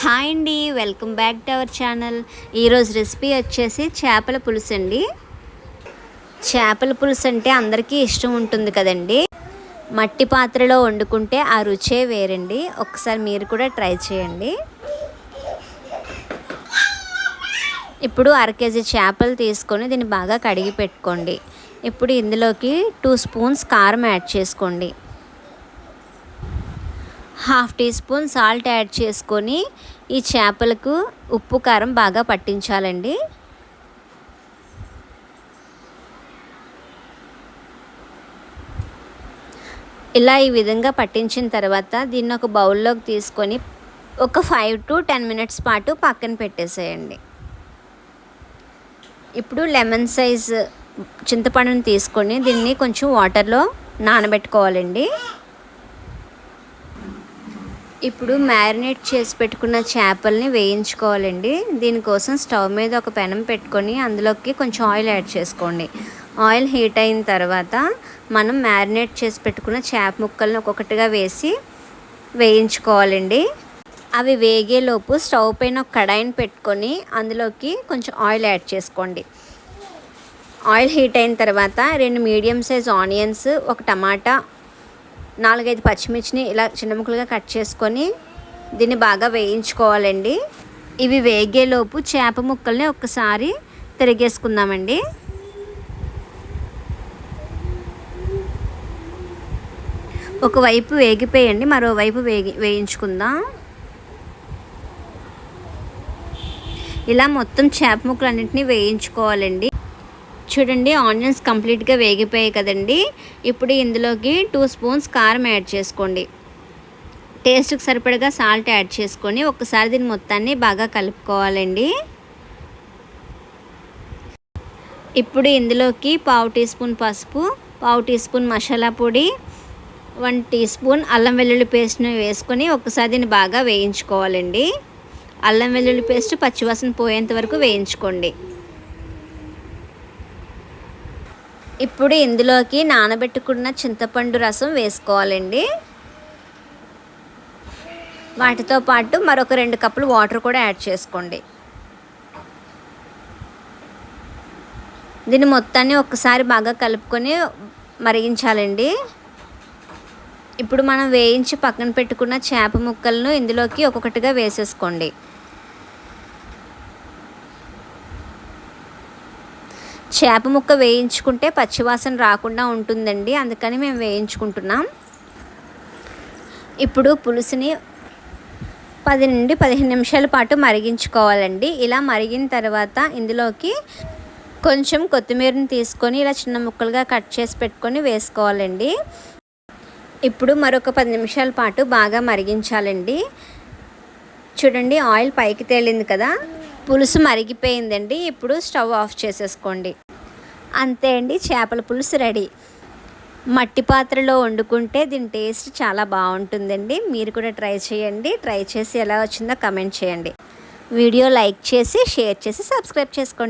Hi అండి, welcome back to our channel. ఈరోజు recipe వచ్చేసి చేపల పులుసు అండి. చేపల పులుసు అంటే అందరికీ ఇష్టం ఉంటుంది కదండి. మట్టి పాత్రలో వండుకుంటే ఆ రుచే వేరండి. ఒకసారి మీరు కూడా ట్రై చేయండి. ఇప్పుడు 1/2 కేజీ చేపలు తీసుకొని దీన్ని బాగా కడిగి పెట్టుకోండి. ఇప్పుడు ఇందులోకి 2 స్పూన్స్ కారం యాడ్ చేసుకోండి. 1/2 టీ స్పూన్ సాల్ట్ యాడ్ చేసుకొని ఈ చేపలకు ఉప్పు కారం బాగా పట్టించాలండి. ఇలా ఈ విధంగా పట్టించిన తర్వాత దీన్ని ఒక బౌల్లోకి తీసుకొని ఒక 5 to 10 మినిట్స్ పాటు పక్కన పెట్టేసేయండి. ఇప్పుడు లెమన్ సైజ్ చింతపండుని తీసుకొని దీన్ని కొంచెం వాటర్లో నానబెట్టుకోవాలండి. ఇప్పుడు మ్యారినేట్ చేసి పెట్టుకున్న చేపల్ని వేయించుకోవాలండి. దీనికోసం స్టవ్ మీద ఒక పెనం పెట్టుకొని అందులోకి కొంచెం ఆయిల్ యాడ్ చేసుకోండి. ఆయిల్ హీట్ అయిన తర్వాత మనం మ్యారినేట్ చేసి పెట్టుకున్న చేప ముక్కల్ని ఒక్కొక్కటిగా వేసి వేయించుకోవాలండి. అవి వేగేలోపు స్టవ్ పైన ఒక కడాయిని పెట్టుకొని అందులోకి కొంచెం ఆయిల్ యాడ్ చేసుకోండి. ఆయిల్ హీట్ అయిన తర్వాత 2 మీడియం సైజ్ ఆనియన్స్, ఒక టమాటా, 4-5 పచ్చిమిర్చిని ఇలా చిన్న ముక్కలుగా కట్ చేసుకొని దీన్ని బాగా వేయించుకోవాలండి. ఇవి వేగేలోపు చేప ముక్కల్ని ఒక్కసారి తిరిగేసుకుందామండి. ఒకవైపు వేగిపోయండి, మరోవైపు వేయించుకుందాం. ఇలా మొత్తం చేప ముక్కలన్నింటినీ వేయించుకోవాలండి. చూడండి, ఆనియన్స్ కంప్లీట్గా వేగిపోయాయి కదండి. ఇప్పుడు ఇందులోకి 2 స్పూన్స్ కారం యాడ్ చేసుకోండి. టేస్ట్కి సరిపడగా సాల్ట్ యాడ్ చేసుకొని ఒకసారి దీన్ని మొత్తాన్ని బాగా కలుపుకోవాలండి. ఇప్పుడు ఇందులోకి 1/2 టీ స్పూన్ పసుపు, 1/2 టీ స్పూన్ మసాలా పొడి, 1 టీ స్పూన్ అల్లం వెల్లుల్లి పేస్ట్ని వేసుకొని ఒకసారి దీన్ని బాగా వేయించుకోవాలండి. అల్లం వెల్లుల్లి పేస్ట్ పచ్చివాసన పోయేంత వరకు వేయించుకోండి. ఇప్పుడు ఇందులోకి నానబెట్టుకున్న చింతపండు రసం వేసుకోవాలండి. వాటితో పాటు మరొక 2 కప్పులు వాటర్ కూడా యాడ్ చేసుకోండి. దీన్ని మొత్తాన్ని ఒక్కసారి బాగా కలుపుకొని మరిగించాలండి. ఇప్పుడు మనం వేయించి పక్కన పెట్టుకున్న చేప ముక్కలను ఇందులోకి ఒక్కొక్కటిగా వేసేసుకోండి. చేప ముక్క వేయించుకుంటే పచ్చివాసన రాకుండా ఉంటుందండి, అందుకని మేము వేయించుకుంటున్నాం. ఇప్పుడు పులుసుని 10 నుండి 15 నిమిషాల పాటు మరిగించుకోవాలండి. ఇలా మరిగిన తర్వాత ఇందులోకి కొంచెం కొత్తిమీరని తీసుకొని ఇలా చిన్న ముక్కలుగా కట్ చేసి పెట్టుకొని వేసుకోవాలండి. ఇప్పుడు మరొక 10 నిమిషాల పాటు బాగా మరిగించాలండి. చూడండి, ఆయిల్ పైకి తేలింది కదా, పులుసు మరిగిపోయిందండి. ఇప్పుడు స్టవ్ ఆఫ్ చేసేసుకోండి. అంతే అండి, చేపల పులుసు రెడీ. మట్టి పాత్రలో వండుకుంటే దీని టేస్ట్ చాలా బాగుంటుందండి. మీరు కూడా ట్రై చేయండి. ట్రై చేసి ఎలా వచ్చిందో కమెంట్ చేయండి. వీడియో లైక్ చేసి, షేర్ చేసి, సబ్స్క్రైబ్ చేసుకోండి.